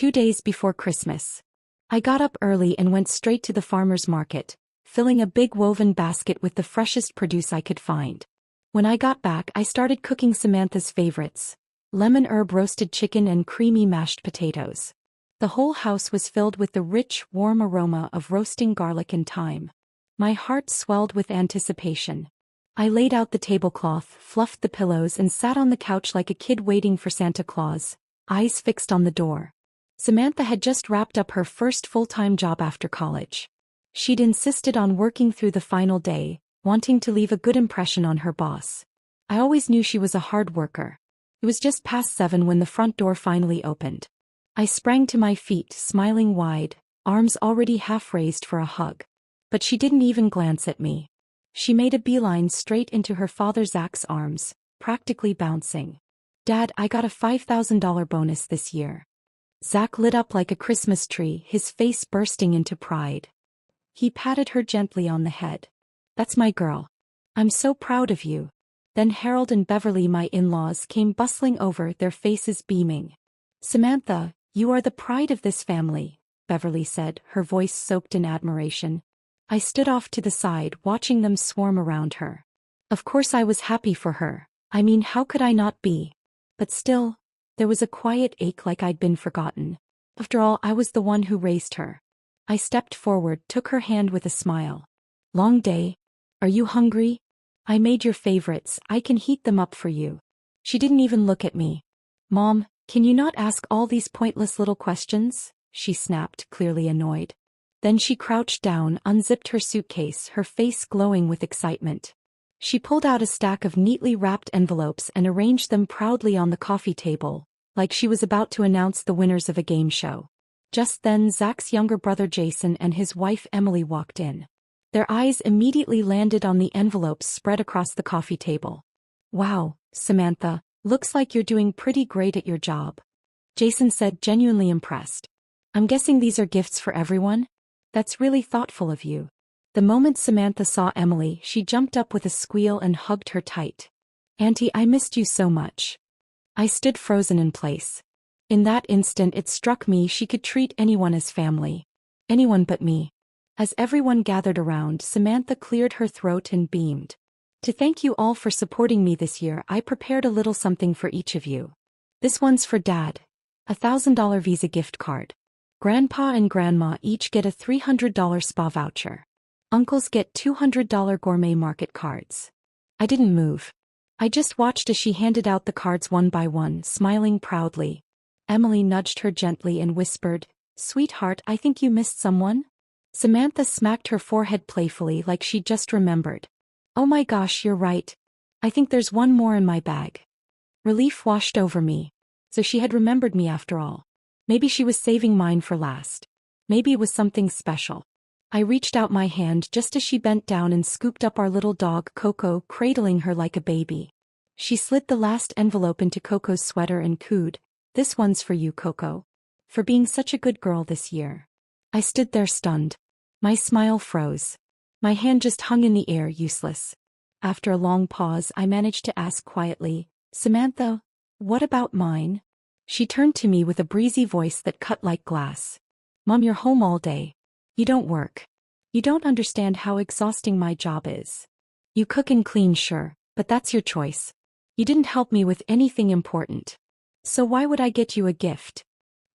2 days before Christmas. I got up early and went straight to the farmer's market, filling a big woven basket with the freshest produce I could find. When I got back, I started cooking Samantha's favorites: lemon herb roasted chicken and creamy mashed potatoes. The whole house was filled with the rich, warm aroma of roasting garlic and thyme. My heart swelled with anticipation. I laid out the tablecloth, fluffed the pillows, and sat on the couch like a kid waiting for Santa Claus, eyes fixed on the door. Samantha had just wrapped up her first full-time job after college. She'd insisted on working through the final day, wanting to leave a good impression on her boss. I always knew she was a hard worker. It was just past 7 when the front door finally opened. I sprang to my feet, smiling wide, arms already half raised for a hug. But she didn't even glance at me. She made a beeline straight into her father Zach's arms, practically bouncing. "Dad, I got a $5,000 bonus this year." Zach lit up like a Christmas tree, his face bursting into pride. He patted her gently on the head. "That's my girl. I'm so proud of you." Then Harold and Beverly, my in-laws, came bustling over, their faces beaming. "Samantha, you are the pride of this family," Beverly said, her voice soaked in admiration. I stood off to the side, watching them swarm around her. Of course I was happy for her. I mean, how could I not be? But still, there was a quiet ache, like I'd been forgotten. After all, I was the one who raised her. I stepped forward, took her hand with a smile. "Long day? Are you hungry? I made your favorites, I can heat them up for you." She didn't even look at me. "Mom, can you not ask all these pointless little questions?" she snapped, clearly annoyed. Then she crouched down, unzipped her suitcase, her face glowing with excitement. She pulled out a stack of neatly wrapped envelopes and arranged them proudly on the coffee table, like she was about to announce the winners of a game show. Just then Zach's younger brother Jason and his wife Emily walked in. Their eyes immediately landed on the envelopes spread across the coffee table. "Wow, Samantha, looks like you're doing pretty great at your job," Jason said, genuinely impressed. "I'm guessing these are gifts for everyone? That's really thoughtful of you." The moment Samantha saw Emily, she jumped up with a squeal and hugged her tight. "Auntie, I missed you so much." I stood frozen in place. In that instant it struck me she could treat anyone as family. Anyone but me. As everyone gathered around, Samantha cleared her throat and beamed. "To thank you all for supporting me this year, I prepared a little something for each of you. This one's for Dad. A $1,000 Visa gift card. Grandpa and Grandma each get a $300 spa voucher. Uncles get $200 gourmet market cards." I didn't move. I just watched as she handed out the cards one by one, smiling proudly. Emily nudged her gently and whispered, "Sweetheart, I think you missed someone?" Samantha smacked her forehead playfully, like she'd just remembered. "Oh my gosh, you're right. I think there's one more in my bag." Relief washed over me. So she had remembered me after all. Maybe she was saving mine for last. Maybe it was something special. I reached out my hand just as she bent down and scooped up our little dog Coco, cradling her like a baby. She slid the last envelope into Coco's sweater and cooed, "This one's for you, Coco. For being such a good girl this year." I stood there stunned. My smile froze. My hand just hung in the air, useless. After a long pause, I managed to ask quietly, "Samantha, what about mine?" She turned to me with a breezy voice that cut like glass. "Mom, you're home all day. You don't work. You don't understand how exhausting my job is. You cook and clean, sure, but that's your choice. You didn't help me with anything important. So why would I get you a gift?"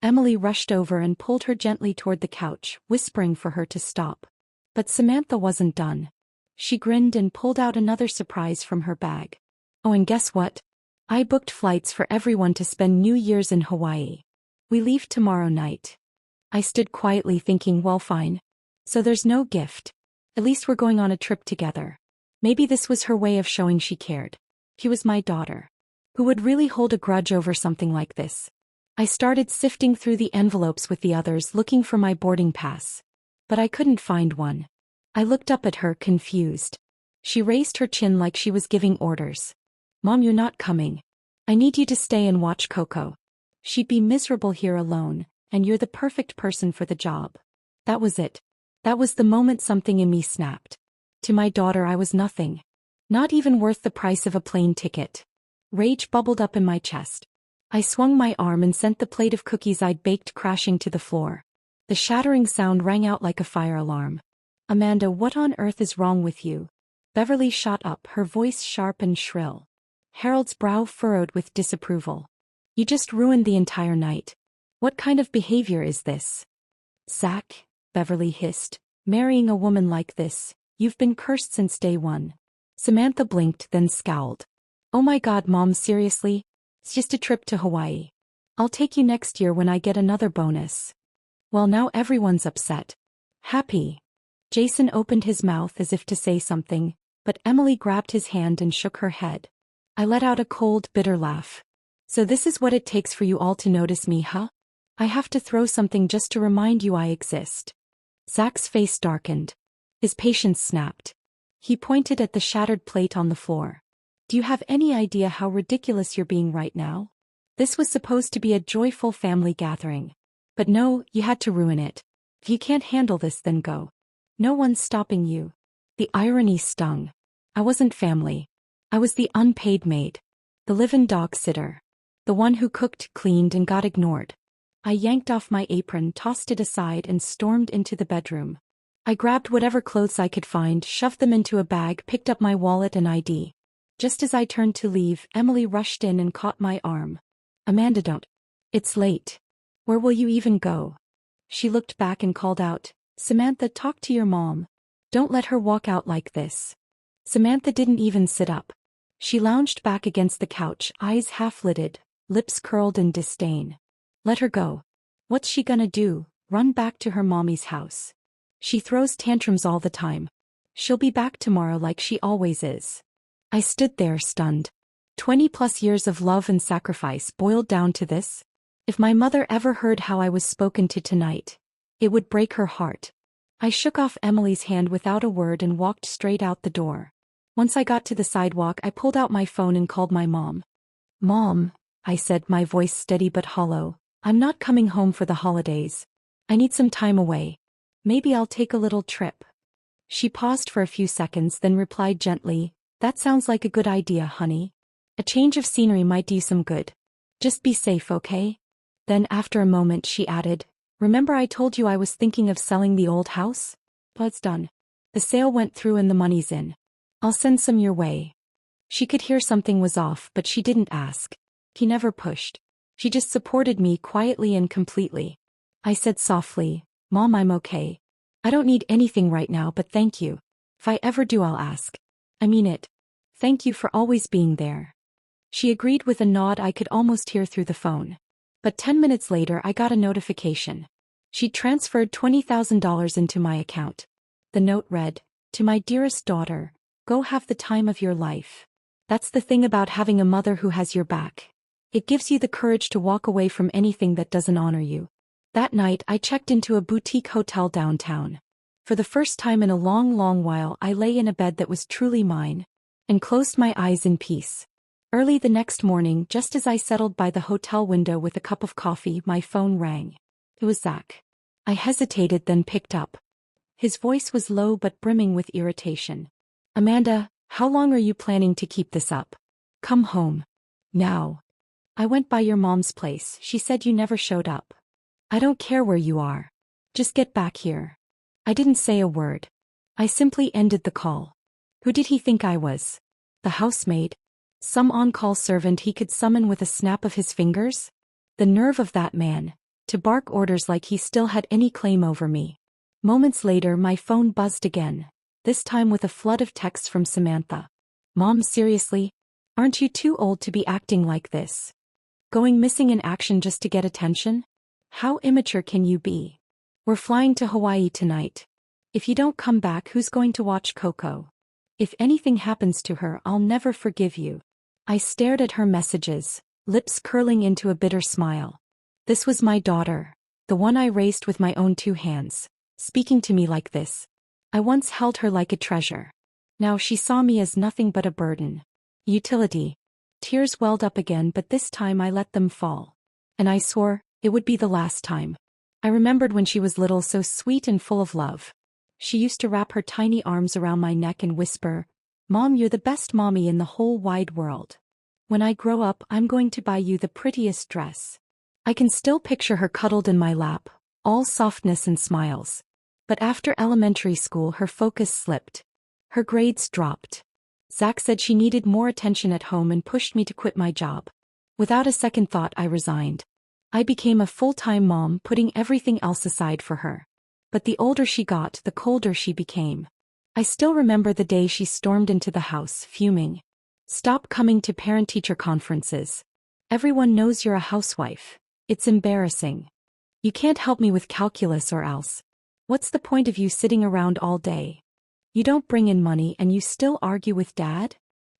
Emily rushed over and pulled her gently toward the couch, whispering for her to stop. But Samantha wasn't done. She grinned and pulled out another surprise from her bag. "Oh, and guess what? I booked flights for everyone to spend New Year's in Hawaii. We leave tomorrow night." I stood quietly thinking, well, fine. So there's no gift. At least we're going on a trip together. Maybe this was her way of showing she cared. She was my daughter. Who would really hold a grudge over something like this? I started sifting through the envelopes with the others, looking for my boarding pass. But I couldn't find one. I looked up at her, confused. She raised her chin like she was giving orders. "Mom, you're not coming. I need you to stay and watch Coco. She'd be miserable here alone, and you're the perfect person for the job." That was it. That was the moment something in me snapped. To my daughter I was nothing. Not even worth the price of a plane ticket. Rage bubbled up in my chest. I swung my arm and sent the plate of cookies I'd baked crashing to the floor. The shattering sound rang out like a fire alarm. Amanda, what on earth is wrong with you? Beverly shot up, her voice sharp and shrill. Harold's brow furrowed with disapproval. You just ruined the entire night. What kind of behavior is this? Zach, Beverly hissed, marrying a woman like this, you've been cursed since day one. Samantha blinked, then scowled. Oh my God, Mom, seriously? It's just a trip to Hawaii. I'll take you next year when I get another bonus. Well, now everyone's upset. Happy. Jason opened his mouth as if to say something, but Emily grabbed his hand and shook her head. I let out a cold, bitter laugh. So this is what it takes for you all to notice me, huh? I have to throw something just to remind you I exist. Zach's face darkened. His patience snapped. He pointed at the shattered plate on the floor. Do you have any idea how ridiculous you're being right now? This was supposed to be a joyful family gathering. But no, you had to ruin it. If you can't handle this, then go. No one's stopping you. The irony stung. I wasn't family. I was the unpaid maid. The live-in dog sitter. The one who cooked, cleaned, and got ignored. I yanked off my apron, tossed it aside, and stormed into the bedroom. I grabbed whatever clothes I could find, shoved them into a bag, picked up my wallet and ID. Just as I turned to leave, Emily rushed in and caught my arm. Amanda, don't. It's late. Where will you even go? She looked back and called out, Samantha, talk to your mom. Don't let her walk out like this. Samantha didn't even sit up. She lounged back against the couch, eyes half-lidded, lips curled in disdain. Let her go. What's she gonna do, run back to her mommy's house? She throws tantrums all the time. She'll be back tomorrow like she always is. I stood there stunned. 20+ years of love and sacrifice boiled down to this? If my mother ever heard how I was spoken to tonight, it would break her heart. I shook off Emily's hand without a word and walked straight out the door. Once I got to the sidewalk, I pulled out my phone and called my mom. Mom, I said, my voice steady but hollow, I'm not coming home for the holidays. I need some time away. Maybe I'll take a little trip. She paused for a few seconds, then replied gently, that sounds like a good idea, honey. A change of scenery might do you some good. Just be safe, okay? Then after a moment she added, remember I told you I was thinking of selling the old house? Well, it's done. The sale went through and the money's in. I'll send some your way. She could hear something was off, but she didn't ask. He never pushed. She just supported me quietly and completely. I said softly, Mom, I'm okay. I don't need anything right now, but thank you. If I ever do, I'll ask. I mean it. Thank you for always being there. She agreed with a nod I could almost hear through the phone. But 10 minutes later I got a notification. She'd transferred $20,000 into my account. The note read, to my dearest daughter, go have the time of your life. That's the thing about having a mother who has your back. It gives you the courage to walk away from anything that doesn't honor you. That night I checked into a boutique hotel downtown. For the first time in a long, long while I lay in a bed that was truly mine, and closed my eyes in peace. Early the next morning, just as I settled by the hotel window with a cup of coffee, my phone rang. It was Zach. I hesitated, then picked up. His voice was low but brimming with irritation. Amanda, how long are you planning to keep this up? Come home. Now. I went by your mom's place. She said you never showed up. I don't care where you are. Just get back here. I didn't say a word. I simply ended the call. Who did he think I was? The housemaid? Some on-call servant he could summon with a snap of his fingers? The nerve of that man, to bark orders like he still had any claim over me. Moments later my phone buzzed again, this time with a flood of texts from Samantha. Mom, seriously? Aren't you too old to be acting like this? Going missing in action just to get attention? How immature can you be? We're flying to Hawaii tonight. If you don't come back, who's going to watch Coco? If anything happens to her, I'll never forgive you. I stared at her messages, lips curling into a bitter smile. This was my daughter, the one I raised with my own 2 hands, speaking to me like this. I once held her like a treasure. Now she saw me as nothing but a burden. Utility. Tears welled up again, but this time I let them fall. And I swore, it would be the last time. I remembered when she was little, so sweet and full of love. She used to wrap her tiny arms around my neck and whisper, Mom, you're the best mommy in the whole wide world. When I grow up, I'm going to buy you the prettiest dress. I can still picture her cuddled in my lap, all softness and smiles. But after elementary school, her focus slipped. Her grades dropped. Zach said she needed more attention at home and pushed me to quit my job. Without a second thought, I resigned. I became a full-time mom, putting everything else aside for her. But the older she got, the colder she became. I still remember the day she stormed into the house, fuming. "Stop coming to parent-teacher conferences. Everyone knows you're a housewife. It's embarrassing. You can't help me with calculus or else. What's the point of you sitting around all day? You don't bring in money and you still argue with Dad?"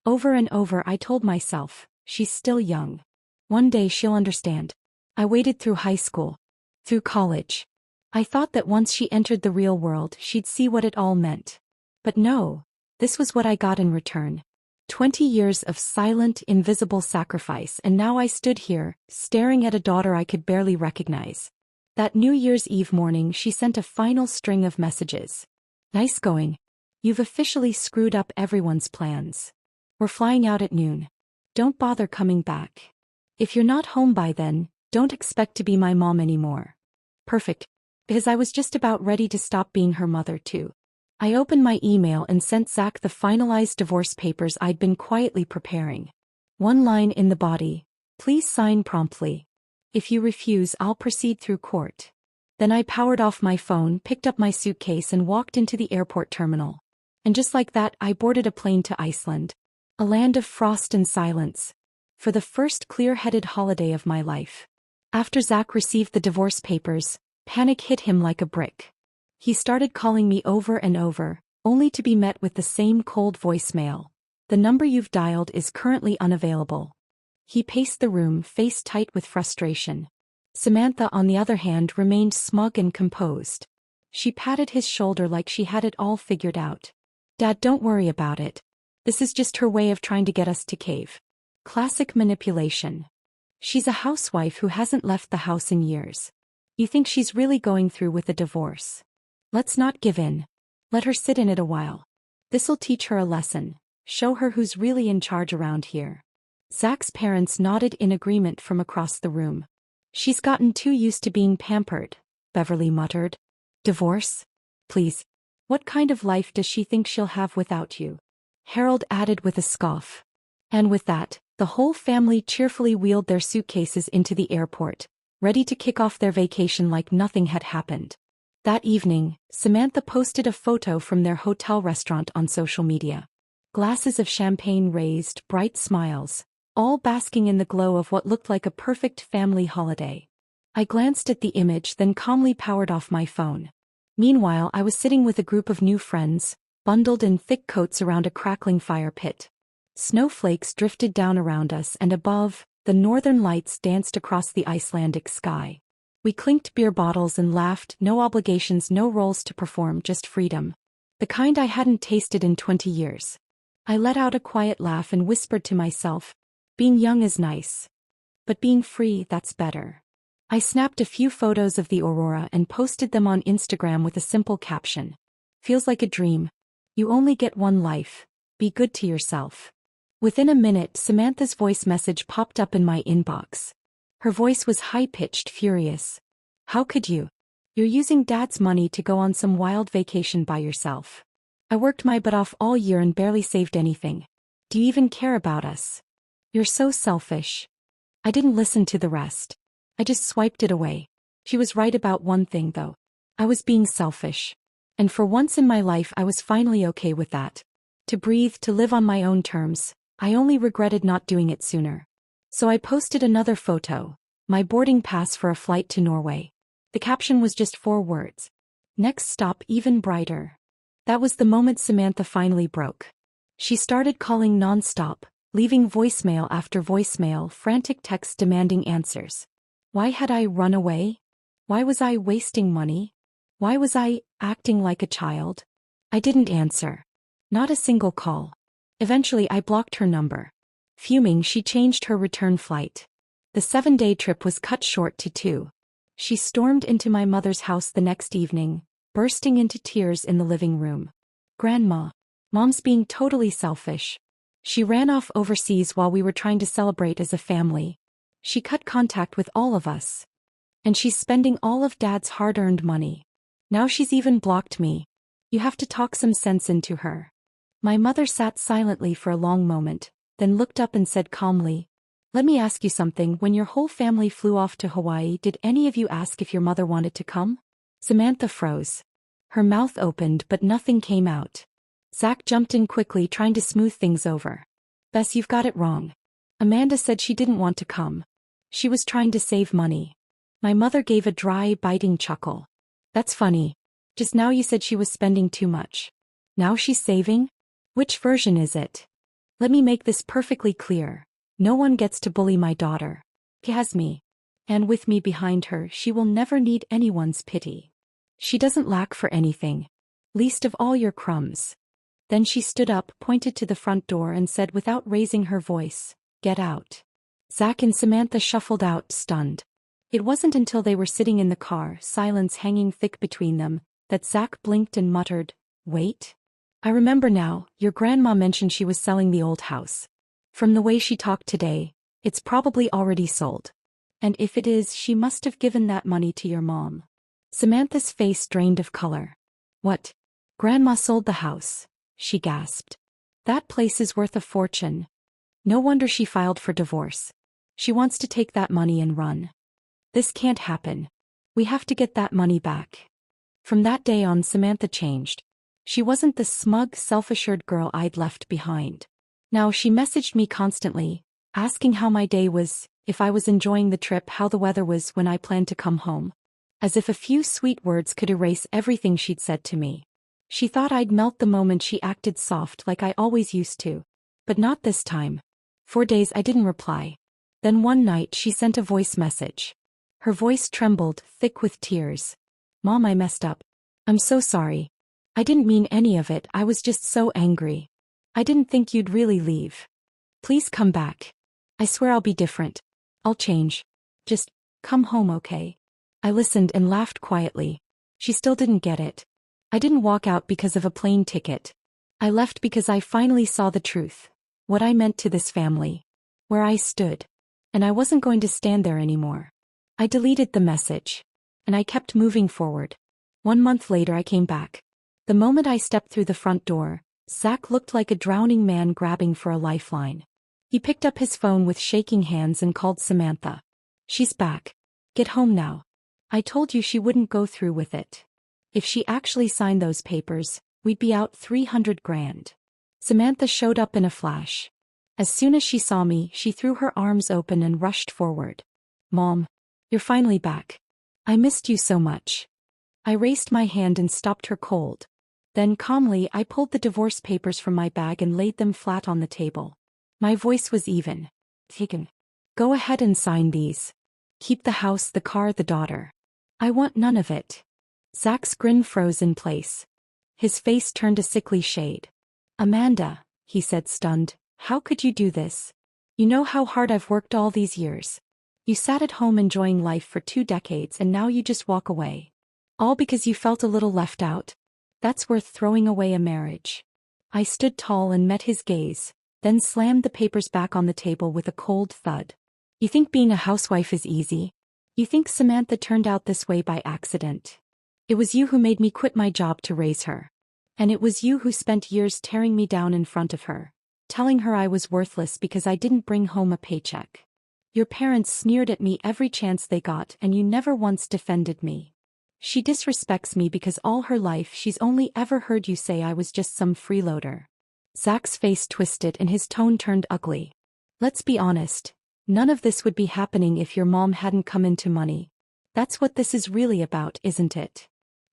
Over and over I told myself, she's still young. One day she'll understand. I waited through high school. Through college. I thought that once she entered the real world, she'd see what it all meant. But no. This was what I got in return. 20 years of silent, invisible sacrifice, and now I stood here, staring at a daughter I could barely recognize. That New Year's Eve morning, she sent a final string of messages. "Nice going. You've officially screwed up everyone's plans. We're flying out at noon. Don't bother coming back. If you're not home by then, don't expect to be my mom anymore." Perfect. Because I was just about ready to stop being her mother too. I opened my email and sent Zach the finalized divorce papers I'd been quietly preparing. One line in the body: "Please sign promptly. If you refuse, I'll proceed through court." Then I powered off my phone, picked up my suitcase and walked into the airport terminal. And just like that, I boarded a plane to Iceland. A land of frost and silence. For the first clear-headed holiday of my life. After Zach received the divorce papers, panic hit him like a brick. He started calling me over and over, only to be met with the same cold voicemail. "The number you've dialed is currently unavailable." He paced the room, face tight with frustration. Samantha, on the other hand, remained smug and composed. She patted his shoulder like she had it all figured out. "Dad, don't worry about it. This is just her way of trying to get us to cave. Classic manipulation. She's a housewife who hasn't left the house in years. You think she's really going through with a divorce? Let's not give in. Let her sit in it a while. This'll teach her a lesson, show her who's really in charge around here." Zach's parents nodded in agreement from across the room. "She's gotten too used to being pampered," Beverly muttered. "Divorce? Please. What kind of life does she think she'll have without you?" Harold added with a scoff. And with that, the whole family cheerfully wheeled their suitcases into the airport, ready to kick off their vacation like nothing had happened. That evening, Samantha posted a photo from their hotel restaurant on social media. Glasses of champagne raised, bright smiles, all basking in the glow of what looked like a perfect family holiday. I glanced at the image, then calmly powered off my phone. Meanwhile, I was sitting with a group of new friends, bundled in thick coats around a crackling fire pit. Snowflakes drifted down around us, and above, the northern lights danced across the Icelandic sky. We clinked beer bottles and laughed, no obligations, no roles to perform, just freedom. The kind I hadn't tasted in 20 years. I let out a quiet laugh and whispered to myself, "Being young is nice. But being free, that's better." I snapped a few photos of the aurora and posted them on Instagram with a simple caption. "Feels like a dream. You only get one life. Be good to yourself." Within a minute, Samantha's voice message popped up in my inbox. Her voice was high-pitched, furious. "How could you? You're using Dad's money to go on some wild vacation by yourself. I worked my butt off all year and barely saved anything. Do you even care about us? You're so selfish." I didn't listen to the rest. I just swiped it away. She was right about one thing though. I was being selfish. And for once in my life I was finally okay with that. To breathe, to live on my own terms. I only regretted not doing it sooner. So I posted another photo, my boarding pass for a flight to Norway. The caption was just 4 words. "Next stop even brighter." That was the moment Samantha finally broke. She started calling non-stop, leaving voicemail after voicemail, frantic texts demanding answers. Why had I run away? Why was I wasting money? Why was I acting like a child? I didn't answer. Not a single call. Eventually I blocked her number. Fuming, she changed her return flight. The 7-day trip was cut short to 2. She stormed into my mother's house the next evening, bursting into tears in the living room. "Grandma. Mom's being totally selfish. She ran off overseas while we were trying to celebrate as a family. She cut contact with all of us. And she's spending all of Dad's hard-earned money. Now she's even blocked me. You have to talk some sense into her." My mother sat silently for a long moment, then looked up and said calmly, "Let me ask you something. When your whole family flew off to Hawaii, did any of you ask if your mother wanted to come?" Samantha froze. Her mouth opened but nothing came out. Zach jumped in quickly, trying to smooth things over. "Bess, you've got it wrong. Amanda said she didn't want to come. She was trying to save money." My mother gave a dry, biting chuckle. "That's funny. Just now you said she was spending too much. Now she's saving? Which version is it? Let me make this perfectly clear. No one gets to bully my daughter. She has me. And with me behind her, she will never need anyone's pity. She doesn't lack for anything. Least of all your crumbs." Then she stood up, pointed to the front door and said without raising her voice, "Get out." Zach and Samantha shuffled out, stunned. It wasn't until they were sitting in the car, silence hanging thick between them, that Zach blinked and muttered, "Wait. I remember now, your grandma mentioned she was selling the old house. From the way she talked today, it's probably already sold. And if it is, she must have given that money to your mom." Samantha's face drained of color. "What? Grandma sold the house?" she gasped. "That place is worth a fortune. No wonder she filed for divorce. She wants to take that money and run. This can't happen. We have to get that money back." From that day on, Samantha changed. She wasn't the smug, self-assured girl I'd left behind. Now she messaged me constantly, asking how my day was, if I was enjoying the trip, how the weather was when I planned to come home. As if a few sweet words could erase everything she'd said to me. She thought I'd melt the moment she acted soft like I always used to. But not this time. For days I didn't reply. Then one night she sent a voice message. Her voice trembled, thick with tears. "Mom, I messed up. I'm so sorry. I didn't mean any of it, I was just so angry. I didn't think you'd really leave. Please come back. I swear I'll be different. I'll change. Just come home, okay?" I listened and laughed quietly. She still didn't get it. I didn't walk out because of a plane ticket. I left because I finally saw the truth. What I meant to this family. Where I stood. And I wasn't going to stand there anymore. I deleted the message. And I kept moving forward. 1 month later I came back. The moment I stepped through the front door, Zach looked like a drowning man grabbing for a lifeline. He picked up his phone with shaking hands and called Samantha. "She's back. Get home now. I told you she wouldn't go through with it. If she actually signed those papers, we'd be out 300 grand. Samantha showed up in a flash. As soon as she saw me, she threw her arms open and rushed forward. "Mom, you're finally back. I missed you so much." I raised my hand and stopped her cold. Then calmly I pulled the divorce papers from my bag and laid them flat on the table. My voice was even. "Taken. Go ahead and sign these. Keep the house, the car, the daughter. I want none of it." Zach's grin froze in place. His face turned a sickly shade. "Amanda," he said, stunned, "how could you do this? You know how hard I've worked all these years. You sat at home enjoying life for 2 decades and now you just walk away. All because you felt a little left out? That's worth throwing away a marriage." I stood tall and met his gaze, then slammed the papers back on the table with a cold thud. "You think being a housewife is easy? You think Samantha turned out this way by accident? It was you who made me quit my job to raise her. And it was you who spent years tearing me down in front of her, telling her I was worthless because I didn't bring home a paycheck. Your parents sneered at me every chance they got and you never once defended me. She disrespects me because all her life she's only ever heard you say I was just some freeloader." Zach's face twisted and his tone turned ugly. "Let's be honest. None of this would be happening if your mom hadn't come into money. That's what this is really about, isn't it?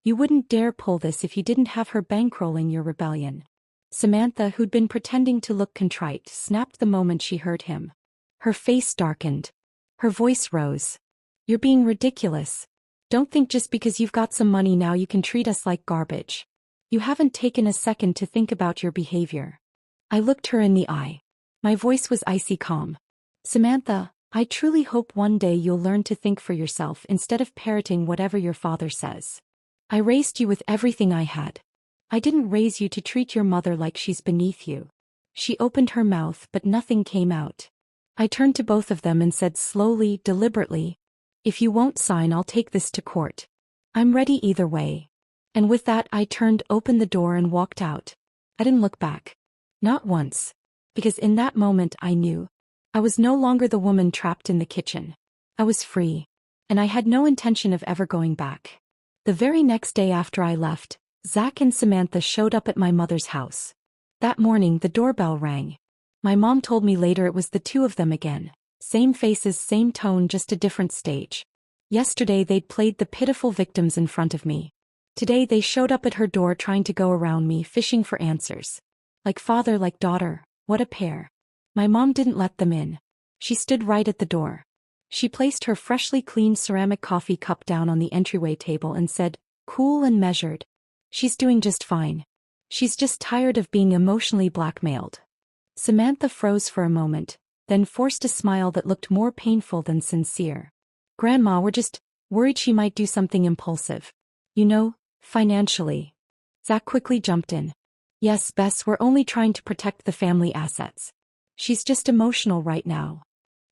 You wouldn't dare pull this if you didn't have her bankrolling your rebellion." Samantha, who'd been pretending to look contrite, snapped the moment she heard him. Her face darkened. Her voice rose. "You're being ridiculous. Don't think just because you've got some money now you can treat us like garbage. You haven't taken a second to think about your behavior." I looked her in the eye. My voice was icy calm. "Samantha, I truly hope one day you'll learn to think for yourself instead of parroting whatever your father says. I raised you with everything I had. I didn't raise you to treat your mother like she's beneath you. She opened her mouth but nothing came out. I turned to both of them and said slowly, deliberately, "If you won't sign, I'll take this to court. I'm ready either way." And with that I turned, opened the door and walked out. I didn't look back. Not once. Because in that moment I knew. I was no longer the woman trapped in the kitchen. I was free. And I had no intention of ever going back. The very next day after I left, Zach and Samantha showed up at my mother's house. That morning the doorbell rang. My mom told me later it was the two of them again. Same faces, same tone, just a different stage. Yesterday they'd played the pitiful victims in front of me. Today they showed up at her door trying to go around me, fishing for answers. Like father, like daughter, what a pair. My mom didn't let them in. She stood right at the door. She placed her freshly cleaned ceramic coffee cup down on the entryway table and said, cool and measured, "She's doing just fine. She's just tired of being emotionally blackmailed." Samantha froze for a moment, then forced a smile that looked more painful than sincere. "Grandma, we're just worried she might do something impulsive. You know, financially." Zach quickly jumped in. "Yes, Bess, we're only trying to protect the family assets. She's just emotional right now."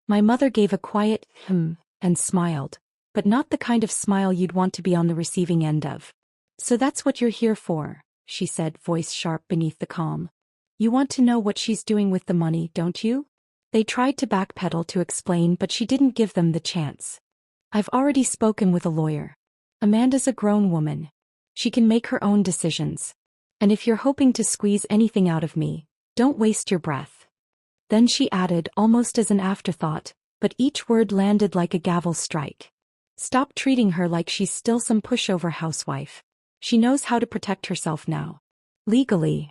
My mother gave a quiet and smiled, but not the kind of smile you'd want to be on the receiving end of. "So that's what you're here for," she said, voice sharp beneath the calm. "You want to know what she's doing with the money, don't you?" They tried to backpedal to explain, but she didn't give them the chance. "I've already spoken with a lawyer. Amanda's a grown woman. She can make her own decisions. And if you're hoping to squeeze anything out of me, don't waste your breath." Then she added, almost as an afterthought, but each word landed like a gavel strike. "Stop treating her like she's still some pushover housewife. She knows how to protect herself now. Legally."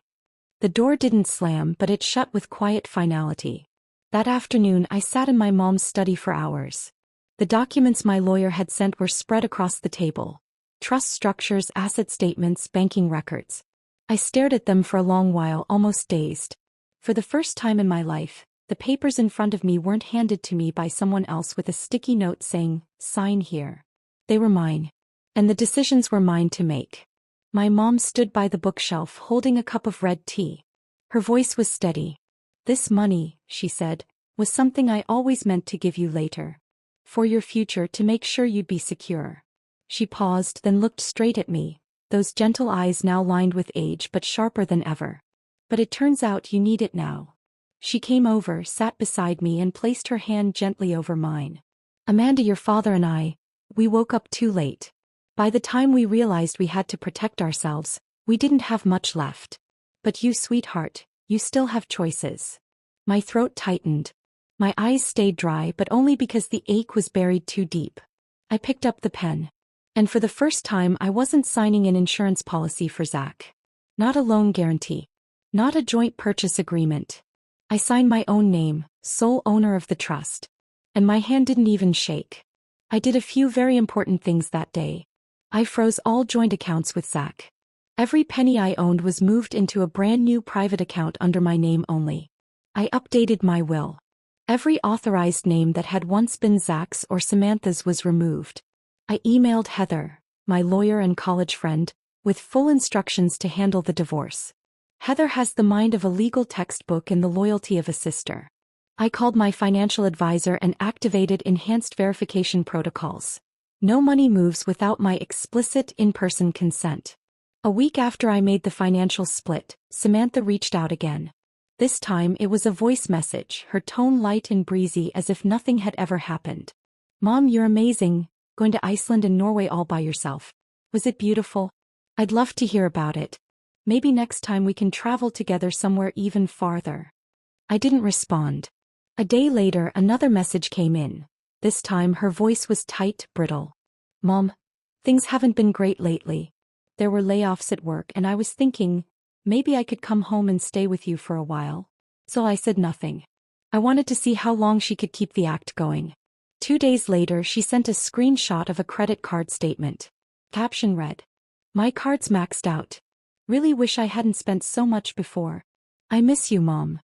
The door didn't slam, but it shut with quiet finality. That afternoon I sat in my mom's study for hours. The documents my lawyer had sent were spread across the table. Trust structures, asset statements, banking records. I stared at them for a long while, almost dazed. For the first time in my life, the papers in front of me weren't handed to me by someone else with a sticky note saying, "Sign here." They were mine. And the decisions were mine to make. My mom stood by the bookshelf holding a cup of red tea. Her voice was steady. "This money," she said, "was something I always meant to give you later. For your future, to make sure you'd be secure." She paused, then looked straight at me, those gentle eyes now lined with age but sharper than ever. "But it turns out you need it now." She came over, sat beside me and placed her hand gently over mine. "Amanda, your father and we woke up too late. By the time we realized we had to protect ourselves, we didn't have much left. But you, sweetheart, you still have choices." My throat tightened. My eyes stayed dry, but only because the ache was buried too deep. I picked up the pen. And for the first time I wasn't signing an insurance policy for Zach. Not a loan guarantee. Not a joint purchase agreement. I signed my own name, sole owner of the trust. And my hand didn't even shake. I did a few very important things that day. I froze all joint accounts with Zach. Every penny I owned was moved into a brand new private account under my name only. I updated my will. Every authorized name that had once been Zach's or Samantha's was removed. I emailed Heather, my lawyer and college friend, with full instructions to handle the divorce. Heather has the mind of a legal textbook and the loyalty of a sister. I called my financial advisor and activated enhanced verification protocols. No money moves without my explicit in-person consent. A week after I made the financial split, Samantha reached out again. This time it was a voice message, her tone light and breezy as if nothing had ever happened. "Mom, you're amazing. Going to Iceland and Norway all by yourself. Was it beautiful? I'd love to hear about it. Maybe next time we can travel together somewhere even farther." I didn't respond. A day later another message came in. This time her voice was tight, brittle. "Mom, things haven't been great lately. There were layoffs at work and I was thinking, maybe I could come home and stay with you for a while." So I said nothing. I wanted to see how long she could keep the act going. 2 days later she sent a screenshot of a credit card statement. Caption read, "My card's maxed out. Really wish I hadn't spent so much before. I miss you, Mom."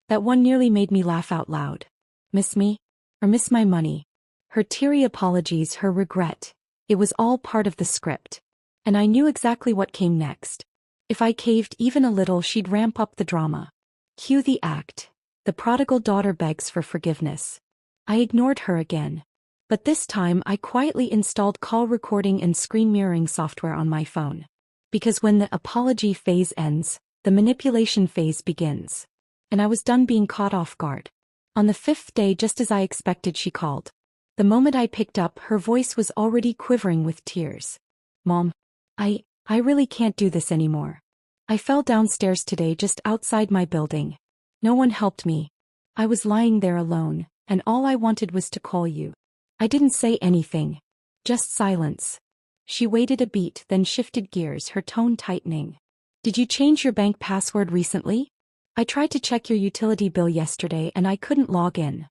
That one nearly made me laugh out loud. Miss me? Or miss my money? Her teary apologies, her regret. It was all part of the script. And I knew exactly what came next. If I caved even a little, she'd ramp up the drama. Cue the act. The prodigal daughter begs for forgiveness. I ignored her again. But this time I quietly installed call recording and screen mirroring software on my phone. Because when the apology phase ends, the manipulation phase begins. And I was done being caught off guard. On the fifth day, just as I expected, she called. The moment I picked up, her voice was already quivering with tears. Mom, I really can't do this anymore. I fell downstairs today just outside my building. No one helped me. I was lying there alone, and all I wanted was to call you. I didn't say anything. Just silence. She waited a beat, then shifted gears, her tone tightening. Did you change your bank password recently? I tried to check your utility bill yesterday and I couldn't log in.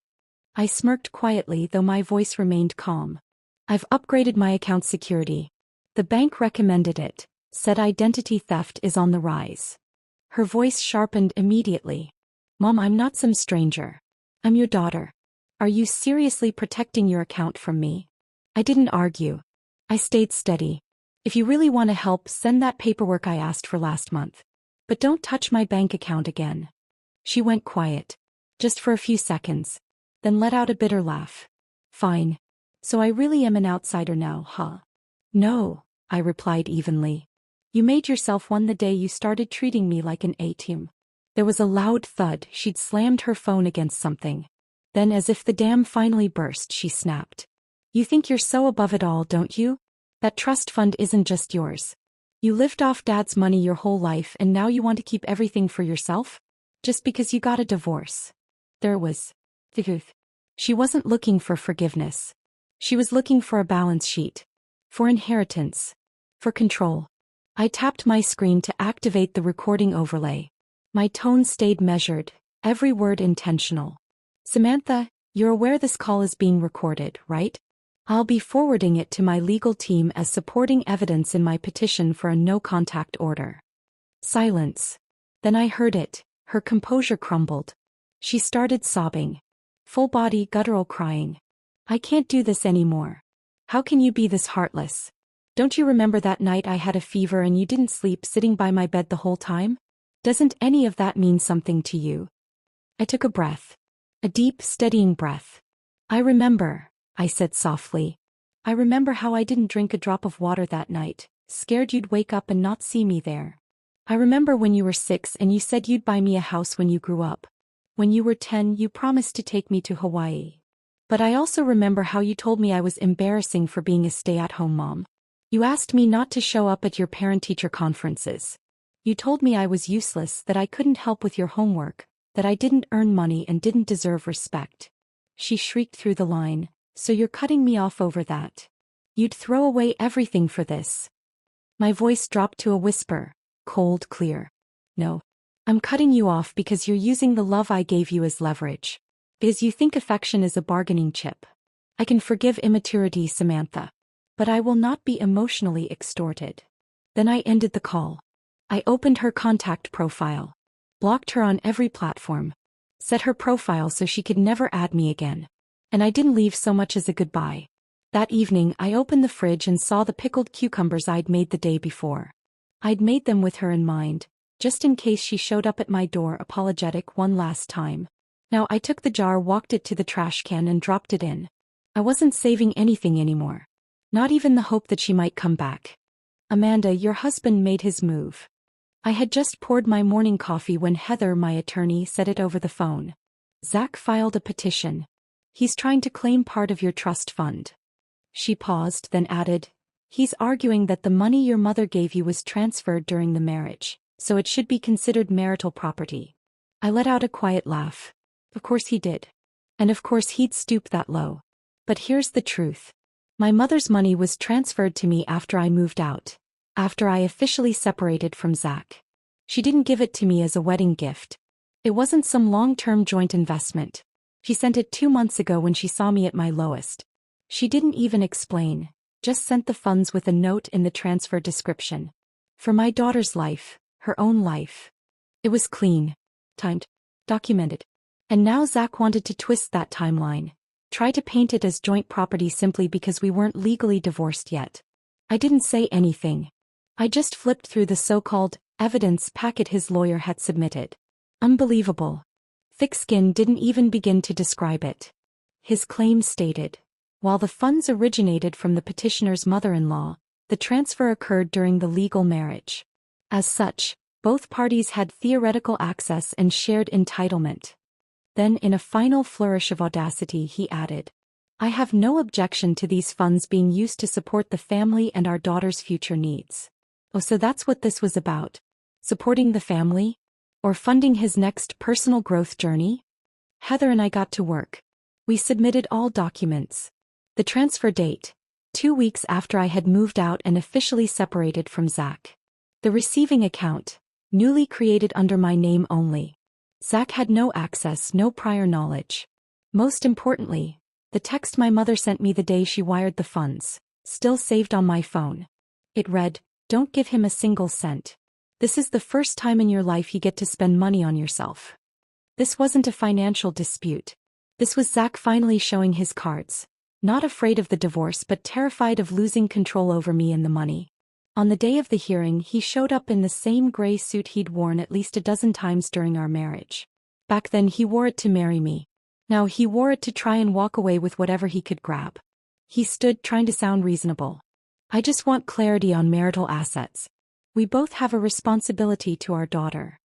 I smirked quietly, though my voice remained calm. I've upgraded my account security. The bank recommended it, said identity theft is on the rise. Her voice sharpened immediately. Mom, I'm not some stranger. I'm your daughter. Are you seriously protecting your account from me? I didn't argue. I stayed steady. If you really want to help, send that paperwork I asked for last month. But don't touch my bank account again. She went quiet. Just for a few seconds. Then let out a bitter laugh. Fine. So I really am an outsider now, huh? No, I replied evenly. You made yourself one the day you started treating me like an A-team. There was a loud thud. She'd slammed her phone against something. Then, as if the dam finally burst, she snapped. You think you're so above it all, don't you? That trust fund isn't just yours. You lived off Dad's money your whole life and now you want to keep everything for yourself? Just because you got a divorce. There was the truth. She wasn't looking for forgiveness. She was looking for a balance sheet. For inheritance. For control. I tapped my screen to activate the recording overlay. My tone stayed measured, every word intentional. Samantha, you're aware this call is being recorded, right? I'll be forwarding it to my legal team as supporting evidence in my petition for a no-contact order. Silence. Then I heard it. Her composure crumbled. She started sobbing. Full body guttural crying. I can't do this anymore. How can you be this heartless? Don't you remember that night I had a fever and you didn't sleep sitting by my bed the whole time? Doesn't any of that mean something to you? I took a breath. A deep, steadying breath. I remember, I said softly. I remember how I didn't drink a drop of water that night, scared you'd wake up and not see me there. I remember when you were 6 and you said you'd buy me a house when you grew up. When you were 10, you promised to take me to Hawaii. But I also remember how you told me I was embarrassing for being a stay-at-home mom. You asked me not to show up at your parent-teacher conferences. You told me I was useless, that I couldn't help with your homework, that I didn't earn money and didn't deserve respect. She shrieked through the line. So you're cutting me off over that? You'd throw away everything for this? My voice dropped to a whisper, cold, clear. No. I'm cutting you off because you're using the love I gave you as leverage. Because you think affection is a bargaining chip. I can forgive immaturity, Samantha. But I will not be emotionally extorted. Then I ended the call. I opened her contact profile. Blocked her on every platform. Set her profile so she could never add me again. And I didn't leave so much as a goodbye. That evening I opened the fridge and saw the pickled cucumbers I'd made the day before. I'd made them with her in mind, just in case she showed up at my door apologetic one last time. Now I took the jar, walked it to the trash can and dropped it in. I wasn't saving anything anymore. Not even the hope that she might come back. Amanda, your husband made his move. I had just poured my morning coffee when Heather, my attorney, said it over the phone. Zach filed a petition. He's trying to claim part of your trust fund. She paused, then added, he's arguing that the money your mother gave you was transferred during the marriage, so it should be considered marital property. I let out a quiet laugh. Of course he did. And of course he'd stoop that low. But here's the truth. My mother's money was transferred to me after I moved out. After I officially separated from Zach. She didn't give it to me as a wedding gift. It wasn't some long-term joint investment. She sent it 2 months ago when she saw me at my lowest. She didn't even explain, just sent the funds with a note in the transfer description. For my daughter's life, her own life. It was clean, timed, documented. And now Zach wanted to twist that timeline. Try to paint it as joint property simply because we weren't legally divorced yet. I didn't say anything. I just flipped through the so-called evidence packet his lawyer had submitted. Unbelievable. Thick skin didn't even begin to describe it. His claim stated, while the funds originated from the petitioner's mother-in-law, the transfer occurred during the legal marriage. As such, both parties had theoretical access and shared entitlement. Then in a final flourish of audacity he added, I have no objection to these funds being used to support the family and our daughter's future needs. Oh, so that's what this was about. Supporting the family? Or funding his next personal growth journey? Heather and I got to work. We submitted all documents. The transfer date, 2 weeks after I had moved out and officially separated from Zach. The receiving account, newly created under my name only. Zach had no access, no prior knowledge. Most importantly, the text my mother sent me the day she wired the funds, still saved on my phone. It read, don't give him a single cent. This is the first time in your life you get to spend money on yourself. This wasn't a financial dispute. This was Zach finally showing his cards. Not afraid of the divorce but terrified of losing control over me and the money. On the day of the hearing he showed up in the same gray suit he'd worn at least a dozen times during our marriage. Back then he wore it to marry me. Now he wore it to try and walk away with whatever he could grab. He stood trying to sound reasonable. I just want clarity on marital assets. We both have a responsibility to our daughter.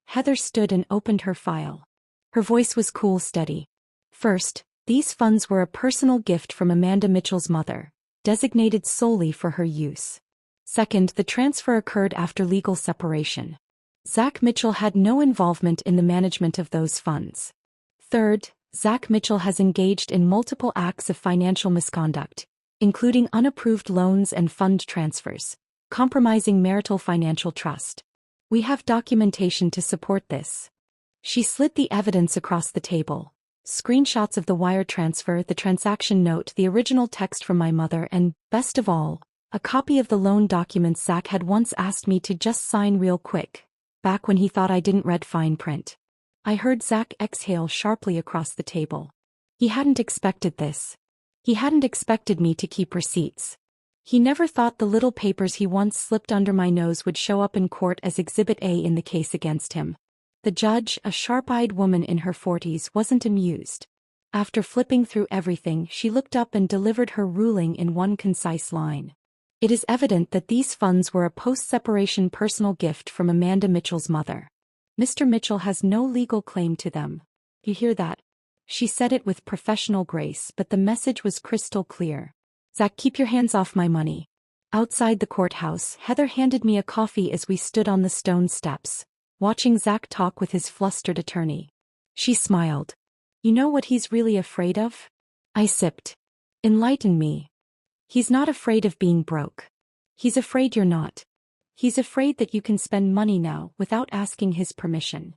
Heather stood and opened her file. Her voice was cool, steady. First, these funds were a personal gift from Amanda Mitchell's mother, designated solely for her use. Second, the transfer occurred after legal separation. Zach Mitchell had no involvement in the management of those funds. Third, Zach Mitchell has engaged in multiple acts of financial misconduct, including unapproved loans and fund transfers, compromising marital financial trust. We have documentation to support this. She slid the evidence across the table. Screenshots of the wire transfer, the transaction note, the original text from my mother, and, best of all, a copy of the loan documents Zach had once asked me to just sign real quick, back when he thought I didn't read fine print. I heard Zach exhale sharply across the table. He hadn't expected this. He hadn't expected me to keep receipts. He never thought the little papers he once slipped under my nose would show up in court as Exhibit A in the case against him. The judge, a sharp-eyed woman in her 40s, wasn't amused. After flipping through everything, she looked up and delivered her ruling in one concise line. It is evident that these funds were a post-separation personal gift from Amanda Mitchell's mother. Mr. Mitchell has no legal claim to them. You hear that? She said it with professional grace, but the message was crystal clear. Zach, keep your hands off my money. Outside the courthouse, Heather handed me a coffee as we stood on the stone steps, watching Zach talk with his flustered attorney. She smiled. You know what he's really afraid of? I sipped. Enlighten me. He's not afraid of being broke. He's afraid you're not. He's afraid that you can spend money now without asking his permission.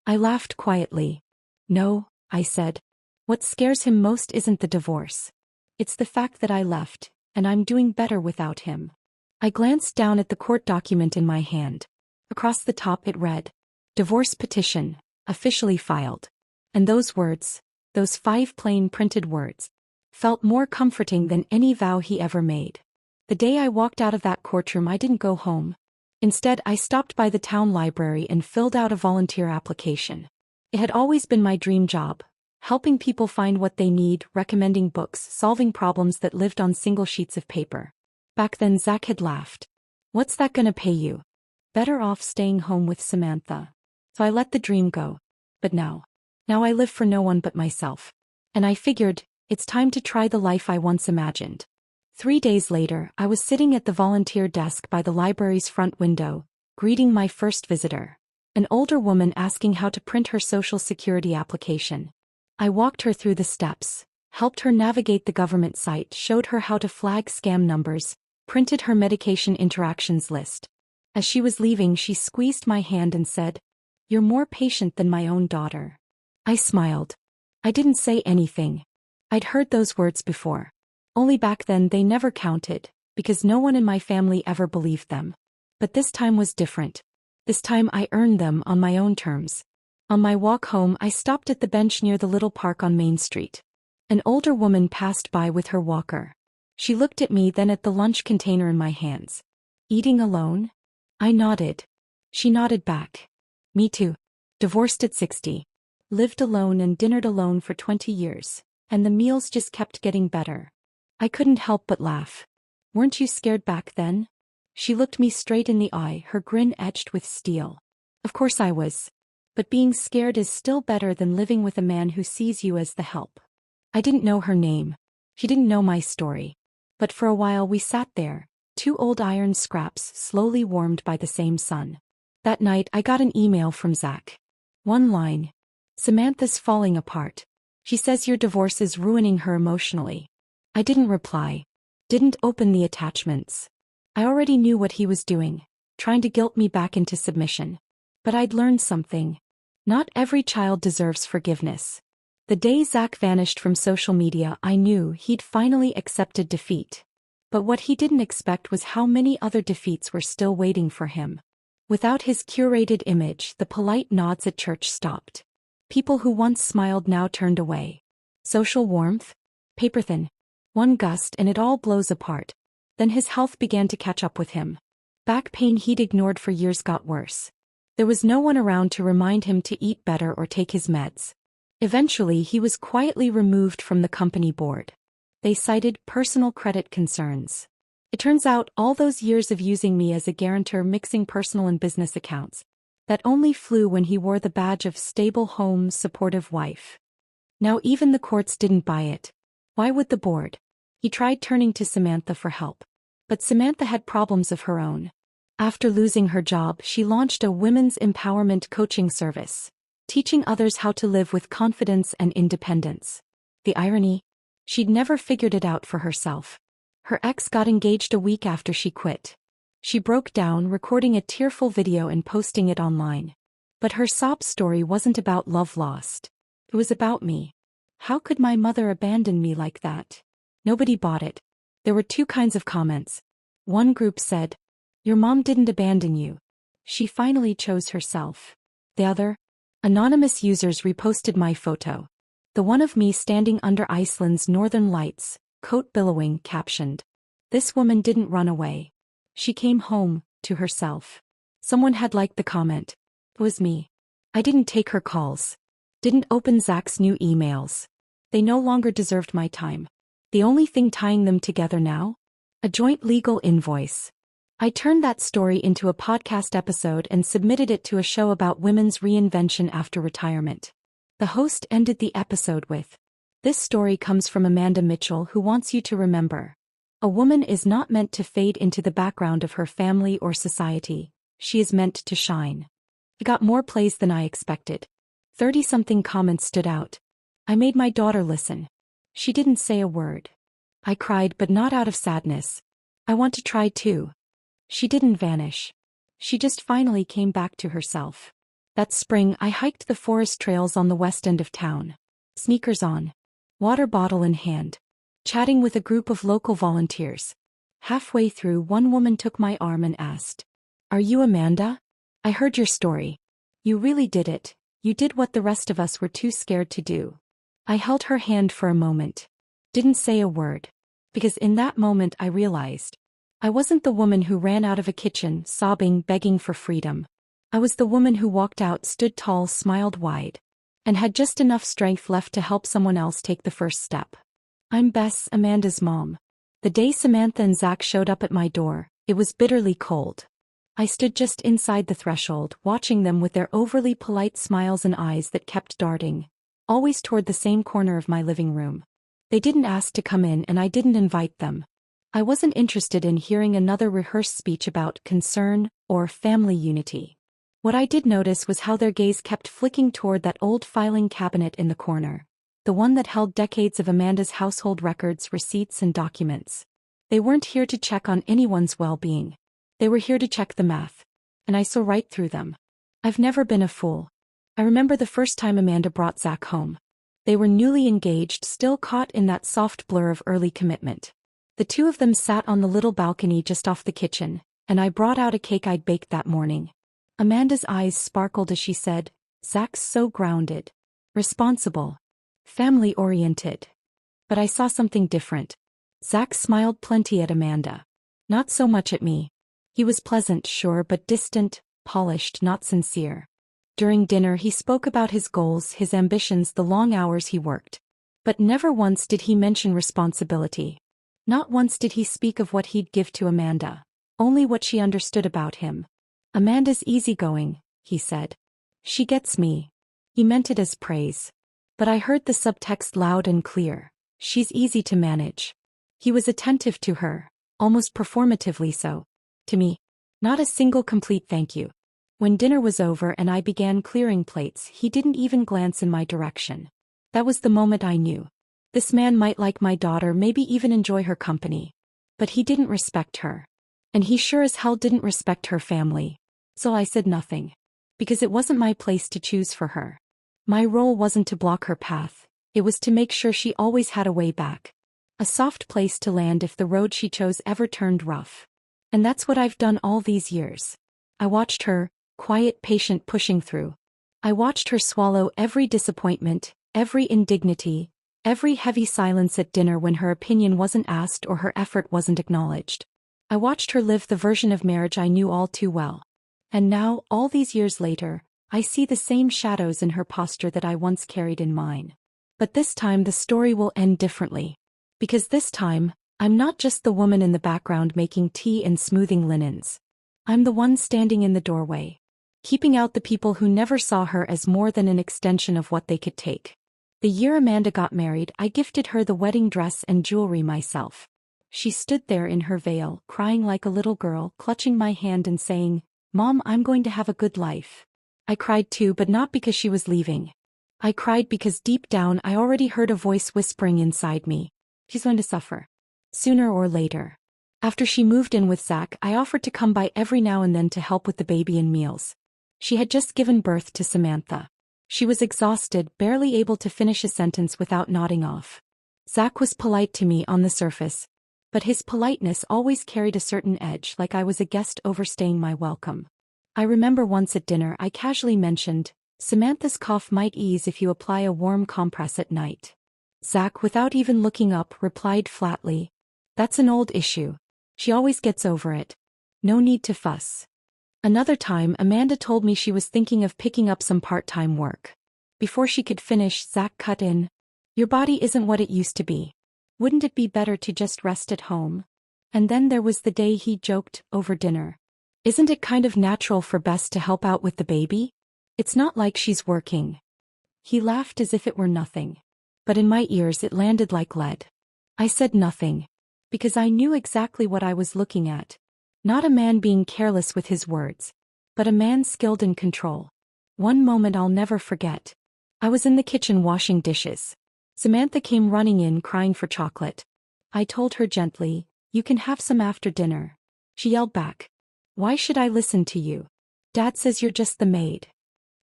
I laughed quietly. No, I said. What scares him most isn't the divorce. It's the fact that I left, and I'm doing better without him. I glanced down at the court document in my hand. Across the top it read, Divorce petition, officially filed. And those words, those 5 plain printed words, felt more comforting than any vow he ever made. The day I walked out of that courtroom I didn't go home. Instead I stopped by the town library and filled out a volunteer application. It had always been my dream job, helping people find what they need, recommending books, solving problems that lived on single sheets of paper. Back then Zach had laughed. What's that gonna pay you? Better off staying home with Samantha. So I let the dream go. But now I live for no one but myself. And I figured, it's time to try the life I once imagined. 3 days later, I was sitting at the volunteer desk by the library's front window, greeting my first visitor, an older woman asking how to print her Social Security application. I walked her through the steps, helped her navigate the government site, showed her how to flag scam numbers, printed her medication interactions list. As she was leaving, she squeezed my hand and said, "You're more patient than my own daughter." I smiled. I didn't say anything. I'd heard those words before. Only back then they never counted, because no one in my family ever believed them. But this time was different. This time I earned them on my own terms. On my walk home I stopped at the bench near the little park on Main Street. An older woman passed by with her walker. She looked at me, then at the lunch container in my hands. Eating alone? I nodded. She nodded back. Me too. Divorced at 60. Lived alone and dinnered alone for 20 years. And the meals just kept getting better. I couldn't help but laugh. Weren't you scared back then? She looked me straight in the eye, her grin etched with steel. Of course I was. But being scared is still better than living with a man who sees you as the help. I didn't know her name. She didn't know my story. But for a while we sat there, two old iron scraps slowly warmed by the same sun. That night I got an email from Zach. One line. Samantha's falling apart. She says your divorce is ruining her emotionally. I didn't reply. Didn't open the attachments. I already knew what he was doing, trying to guilt me back into submission. But I'd learned something. Not every child deserves forgiveness. The day Zach vanished from social media, I knew he'd finally accepted defeat. But what he didn't expect was how many other defeats were still waiting for him. Without his curated image, the polite nods at church stopped. People who once smiled now turned away. Social warmth? Paper thin. One gust and it all blows apart. Then his health began to catch up with him. Back pain he'd ignored for years got worse. There was no one around to remind him to eat better or take his meds. Eventually he was quietly removed from the company board. They cited personal credit concerns. It turns out all those years of using me as a guarantor, mixing personal and business accounts, that only flew when he wore the badge of stable home, supportive wife. Now even the courts didn't buy it. Why would the board? He tried turning to Samantha for help. But Samantha had problems of her own. After losing her job, she launched a women's empowerment coaching service, teaching others how to live with confidence and independence. The irony? She'd never figured it out for herself. Her ex got engaged a week after she quit. She broke down, recording a tearful video and posting it online. But her sob story wasn't about love lost. It was about me. How could my mother abandon me like that? Nobody bought it. There were two kinds of comments. One group said, "Your mom didn't abandon you. She finally chose herself." The other, anonymous users reposted my photo. The one of me standing under Iceland's northern lights, coat billowing, captioned, "This woman didn't run away. She came home, to herself." Someone had liked the comment. It was me. I didn't take her calls. Didn't open Zach's new emails. They no longer deserved my time. The only thing tying them together now? A joint legal invoice. I turned that story into a podcast episode and submitted it to a show about women's reinvention after retirement. The host ended the episode with, "This story comes from Amanda Mitchell, who wants you to remember. A woman is not meant to fade into the background of her family or society. She is meant to shine." It got more plays than I expected. 30-something comments stood out. I made my daughter listen. She didn't say a word. I cried, but not out of sadness. I want to try too. She didn't vanish. She just finally came back to herself. That spring I hiked the forest trails on the west end of town. Sneakers on. Water bottle in hand. Chatting with a group of local volunteers. Halfway through, one woman took my arm and asked, "Are you Amanda? I heard your story. You really did it. You did what the rest of us were too scared to do." I held her hand for a moment. Didn't say a word. Because in that moment I realized, I wasn't the woman who ran out of a kitchen, sobbing, begging for freedom. I was the woman who walked out, stood tall, smiled wide, and had just enough strength left to help someone else take the first step. I'm Bess, Amanda's mom. The day Samantha and Zach showed up at my door, it was bitterly cold. I stood just inside the threshold, watching them with their overly polite smiles and eyes that kept darting, always toward the same corner of my living room. They didn't ask to come in and I didn't invite them. I wasn't interested in hearing another rehearsed speech about concern or family unity. What I did notice was how their gaze kept flicking toward that old filing cabinet in the corner. The one that held decades of Amanda's household records, receipts, and documents. They weren't here to check on anyone's well-being. They were here to check the math. And I saw right through them. I've never been a fool. I remember the first time Amanda brought Zach home. They were newly engaged, still caught in that soft blur of early commitment. The two of them sat on the little balcony just off the kitchen, and I brought out a cake I'd baked that morning. Amanda's eyes sparkled as she said, "Zach's so grounded, responsible, family-oriented." But I saw something different. Zach smiled plenty at Amanda. Not so much at me. He was pleasant, sure, but distant, polished, not sincere. During dinner he spoke about his goals, his ambitions, the long hours he worked. But never once did he mention responsibility. Not once did he speak of what he'd give to Amanda. Only what she understood about him. Amanda's easygoing, he said. She gets me. He meant it as praise. But I heard the subtext loud and clear. She's easy to manage. He was attentive to her, almost performatively so. To me. Not a single complete thank you. When dinner was over and I began clearing plates, he didn't even glance in my direction. That was the moment I knew. This man might like my daughter, maybe even enjoy her company. But he didn't respect her. And he sure as hell didn't respect her family. So I said nothing. Because it wasn't my place to choose for her. My role wasn't to block her path, it was to make sure she always had a way back. A soft place to land if the road she chose ever turned rough. And that's what I've done all these years. I watched her, quiet, patient, pushing through. I watched her swallow every disappointment, every indignity, every heavy silence at dinner when her opinion wasn't asked or her effort wasn't acknowledged. I watched her live the version of marriage I knew all too well. And now, all these years later, I see the same shadows in her posture that I once carried in mine. But this time the story will end differently. Because this time, I'm not just the woman in the background making tea and smoothing linens. I'm the one standing in the doorway. Keeping out the people who never saw her as more than an extension of what they could take. The year Amanda got married, I gifted her the wedding dress and jewelry myself. She stood there in her veil, crying like a little girl, clutching my hand and saying, "Mom, I'm going to have a good life." I cried too, but not because she was leaving. I cried because deep down I already heard a voice whispering inside me. She's going to suffer. Sooner or later. After she moved in with Zach, I offered to come by every now and then to help with the baby and meals. She had just given birth to Samantha. She was exhausted, barely able to finish a sentence without nodding off. Zach was polite to me on the surface. But his politeness always carried a certain edge, like I was a guest overstaying my welcome. I remember once at dinner I casually mentioned, "Samantha's cough might ease if you apply a warm compress at night." Zach, without even looking up, replied flatly, "That's an old issue. She always gets over it. No need to fuss." Another time, Amanda told me she was thinking of picking up some part-time work. Before she could finish, Zach cut in, "Your body isn't what it used to be. Wouldn't it be better to just rest at home?" And then there was the day he joked, over dinner, "Isn't it kind of natural for Bess to help out with the baby? It's not like she's working." He laughed as if it were nothing. But in my ears it landed like lead. I said nothing. Because I knew exactly what I was looking at. Not a man being careless with his words. But a man skilled in control. One moment I'll never forget. I was in the kitchen washing dishes. Samantha came running in crying for chocolate. I told her gently, "You can have some after dinner." She yelled back, "Why should I listen to you? Dad says you're just the maid."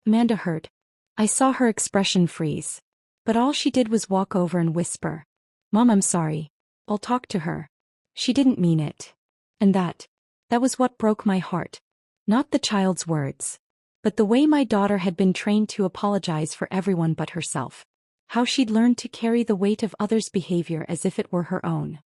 Amanda heard. I saw her expression freeze. But all she did was walk over and whisper, "Mom, I'm sorry. I'll talk to her." She didn't mean it. And that was what broke my heart. Not the child's words. But the way my daughter had been trained to apologize for everyone but herself. How she'd learned to carry the weight of others' behavior as if it were her own.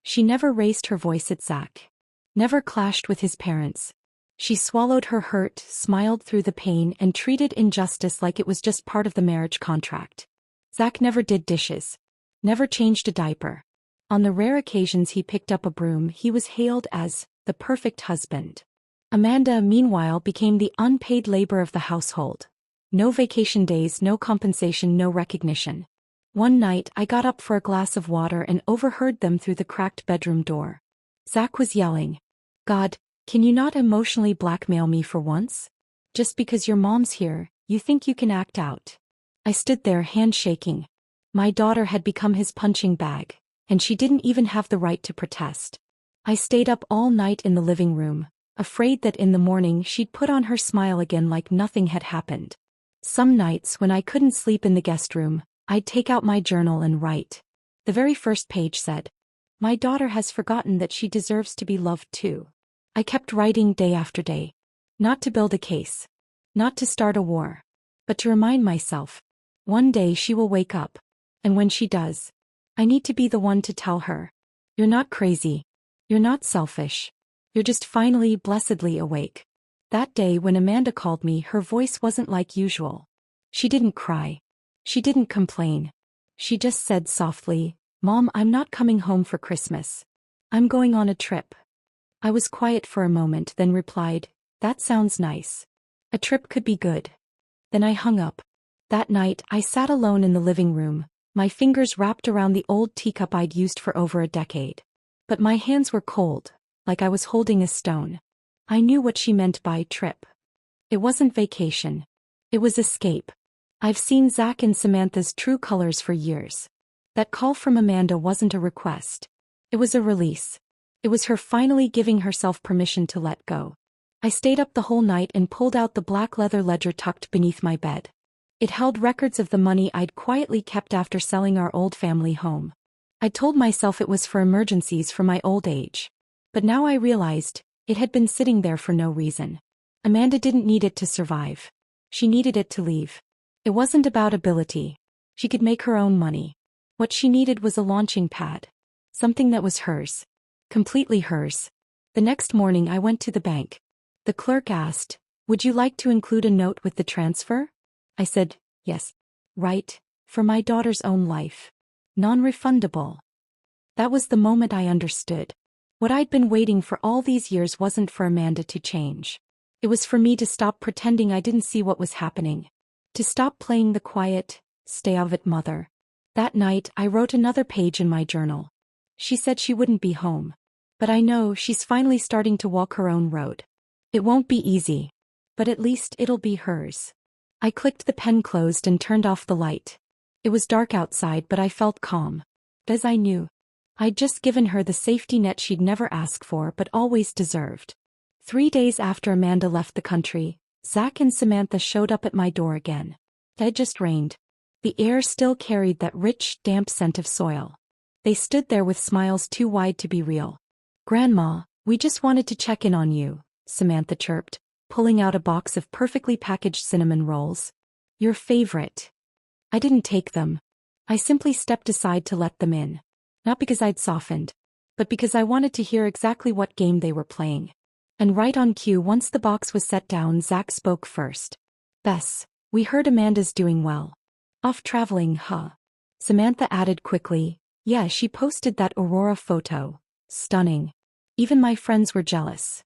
She never raised her voice at Zach. Never clashed with his parents. She swallowed her hurt, smiled through the pain, and treated injustice like it was just part of the marriage contract. Zach never did dishes. Never changed a diaper. On the rare occasions he picked up a broom, he was hailed as the perfect husband. Amanda, meanwhile, became the unpaid labor of the household. No vacation days, no compensation, no recognition. One night, I got up for a glass of water and overheard them through the cracked bedroom door. Zach was yelling, "God, can you not emotionally blackmail me for once? Just because your mom's here, you think you can act out." I stood there, hand shaking. My daughter had become his punching bag, and she didn't even have the right to protest. I stayed up all night in the living room, afraid that in the morning she'd put on her smile again like nothing had happened. Some nights when I couldn't sleep in the guest room, I'd take out my journal and write. The very first page said, "My daughter has forgotten that she deserves to be loved too." I kept writing day after day. Not to build a case. Not to start a war. But to remind myself, one day she will wake up. And when she does, I need to be the one to tell her, "You're not crazy. You're not selfish. You're just finally, blessedly awake." That day when Amanda called me, her voice wasn't like usual. She didn't cry. She didn't complain. She just said softly, "Mom, I'm not coming home for Christmas. I'm going on a trip." I was quiet for a moment, then replied, "That sounds nice. A trip could be good." Then I hung up. That night, I sat alone in the living room, my fingers wrapped around the old teacup I'd used for over a decade. But my hands were cold, like I was holding a stone. I knew what she meant by trip. It wasn't vacation. It was escape. I've seen Zach and Samantha's true colors for years. That call from Amanda wasn't a request. It was a release. It was her finally giving herself permission to let go. I stayed up the whole night and pulled out the black leather ledger tucked beneath my bed. It held records of the money I'd quietly kept after selling our old family home. I told myself it was for emergencies for my old age. But now I realized, it had been sitting there for no reason. Amanda didn't need it to survive. She needed it to leave. It wasn't about ability. She could make her own money. What she needed was a launching pad. Something that was hers. Completely hers. The next morning I went to the bank. The clerk asked, "Would you like to include a note with the transfer?" I said, "Yes." "Right, for my daughter's own life. Non-refundable." That was the moment I understood. What I'd been waiting for all these years wasn't for Amanda to change. It was for me to stop pretending I didn't see what was happening. To stop playing the quiet, stay out of it mother. That night I wrote another page in my journal. She said she wouldn't be home. But I know she's finally starting to walk her own road. It won't be easy. But at least it'll be hers. I clicked the pen closed and turned off the light. It was dark outside, but I felt calm. As I knew. I'd just given her the safety net she'd never asked for but always deserved. 3 days after Amanda left the country, Zach and Samantha showed up at my door again. It had just rained. The air still carried that rich, damp scent of soil. They stood there with smiles too wide to be real. "Grandma, we just wanted to check in on you," Samantha chirped, pulling out a box of perfectly packaged cinnamon rolls. "Your favorite." I didn't take them. I simply stepped aside to let them in. Not because I'd softened, but because I wanted to hear exactly what game they were playing. And right on cue, once the box was set down, Zach spoke first. "Bess, we heard Amanda's doing well. Off traveling, huh?" Samantha added quickly, "Yeah, she posted that Aurora photo. Stunning. Even my friends were jealous."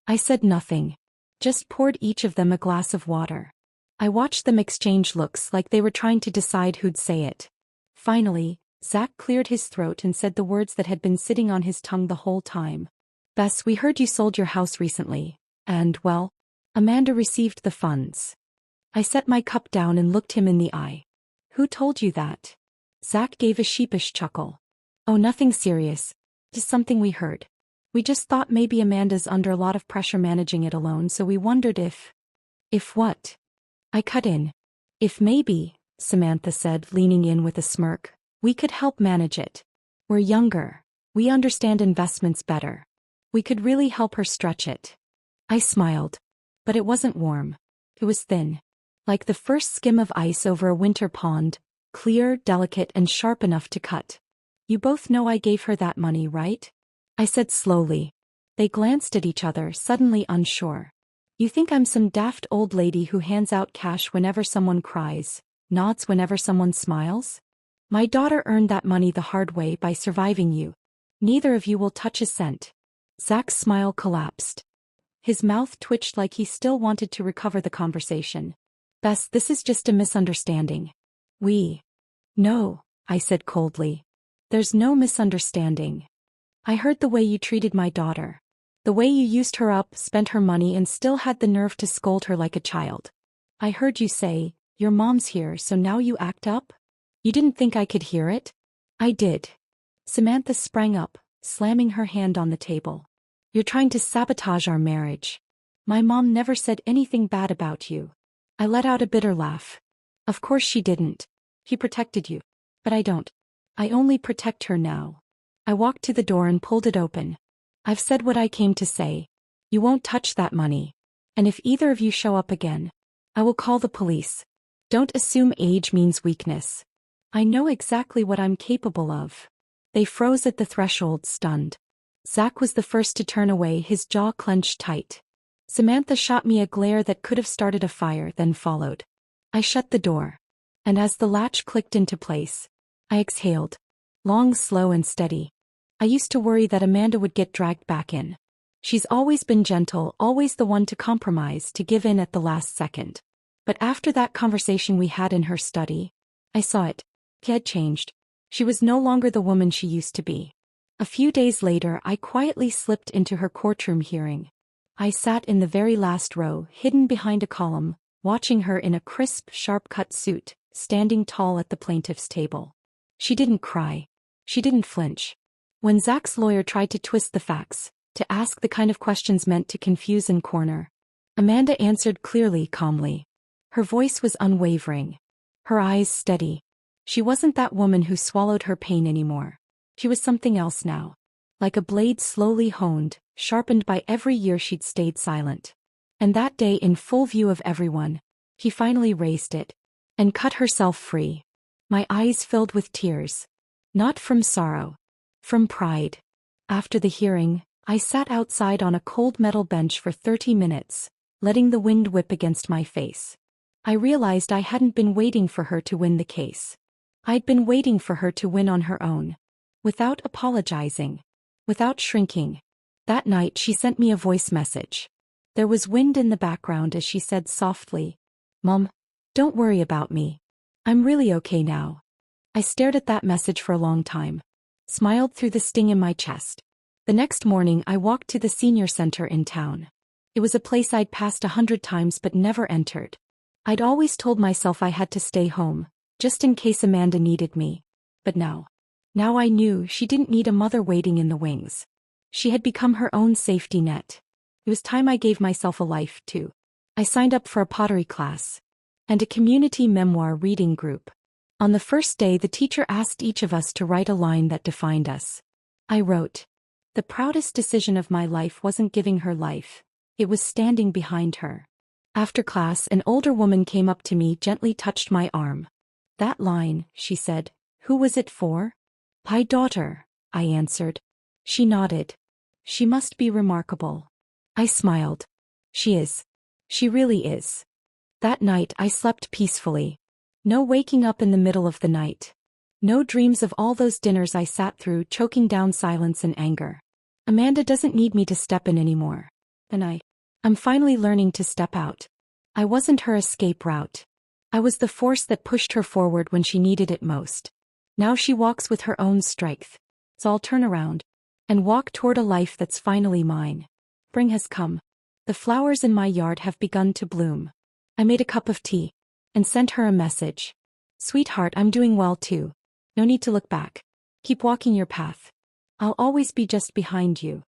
I said nothing. Just poured each of them a glass of water. I watched them exchange looks like they were trying to decide who'd say it. Finally, Zach cleared his throat and said the words that had been sitting on his tongue the whole time. "Bess, we heard you sold your house recently, and, well, Amanda received the funds." I set my cup down and looked him in the eye. "Who told you that?" Zach gave a sheepish chuckle. "Oh, nothing serious. Just something we heard. We just thought maybe Amanda's under a lot of pressure managing it alone, so we wondered if..." "If what?" I cut in. "If maybe," Samantha said, leaning in with a smirk, "we could help manage it. We're younger. We understand investments better. We could really help her stretch it." I smiled. But it wasn't warm. It was thin. Like the first skim of ice over a winter pond, clear, delicate, and sharp enough to cut. "You both know I gave her that money, right?" I said slowly. They glanced at each other, suddenly unsure. "You think I'm some daft old lady who hands out cash whenever someone cries, nods whenever someone smiles? My daughter earned that money the hard way by surviving you. Neither of you will touch a cent." Zach's smile collapsed. His mouth twitched like he still wanted to recover the conversation. "Bess, this is just a misunderstanding. No," I said coldly. "There's no misunderstanding. I heard the way you treated my daughter. The way you used her up, spent her money, and still had the nerve to scold her like a child. I heard you say, 'Your mom's here, so now you act up?' You didn't think I could hear it?" "I did." Samantha sprang up, slamming her hand on the table. "You're trying to sabotage our marriage. My mom never said anything bad about you." I let out a bitter laugh. "Of course she didn't. He protected you. But I don't. I only protect her now." I walked to the door and pulled it open. "I've said what I came to say. You won't touch that money. And if either of you show up again, I will call the police. Don't assume age means weakness. I know exactly what I'm capable of." They froze at the threshold, stunned. Zach was the first to turn away, his jaw clenched tight. Samantha shot me a glare that could have started a fire, then followed. I shut the door. And as the latch clicked into place, I exhaled. Long, slow, and steady. I used to worry that Amanda would get dragged back in. She's always been gentle, always the one to compromise, to give in at the last second. But after that conversation we had in her study, I saw it. She had changed. She was no longer the woman she used to be. A few days later, I quietly slipped into her courtroom hearing. I sat in the very last row, hidden behind a column, watching her in a crisp, sharp-cut suit, standing tall at the plaintiff's table. She didn't cry. She didn't flinch. When Zach's lawyer tried to twist the facts, to ask the kind of questions meant to confuse and corner, Amanda answered clearly, calmly. Her voice was unwavering. Her eyes steady. She wasn't that woman who swallowed her pain anymore. She was something else now. Like a blade slowly honed, sharpened by every year she'd stayed silent. And that day, in full view of everyone, he finally raised it and cut herself free. My eyes filled with tears. Not from sorrow. From pride. After the hearing, I sat outside on a cold metal bench for 30 minutes, letting the wind whip against my face. I realized I hadn't been waiting for her to win the case. I'd been waiting for her to win on her own. Without apologizing. Without shrinking. That night she sent me a voice message. There was wind in the background as she said softly, "Mom, don't worry about me. I'm really okay now." I stared at that message for a long time. Smiled through the sting in my chest. The next morning I walked to the senior center in town. It was a place I'd passed 100 times but never entered. I'd always told myself I had to stay home, just in case Amanda needed me. But now I knew she didn't need a mother waiting in the wings. She had become her own safety net. It was time I gave myself a life, too. I signed up for a pottery class and a community memoir reading group. On the first day, the teacher asked each of us to write a line that defined us. I wrote, "The proudest decision of my life wasn't giving her life. It was standing behind her." After class, an older woman came up to me, gently touched my arm. "That line," she said, "who was it for?" "My daughter," I answered. She nodded. "She must be remarkable." I smiled. "She is. She really is." That night I slept peacefully. No waking up in the middle of the night. No dreams of all those dinners I sat through, choking down silence and anger. Amanda doesn't need me to step in anymore. And I'm finally learning to step out. I wasn't her escape route. I was the force that pushed her forward when she needed it most. Now she walks with her own strength. So I'll turn around and walk toward a life that's finally mine. Spring has come. The flowers in my yard have begun to bloom. I made a cup of tea and sent her a message. "Sweetheart, I'm doing well too. No need to look back. Keep walking your path. I'll always be just behind you."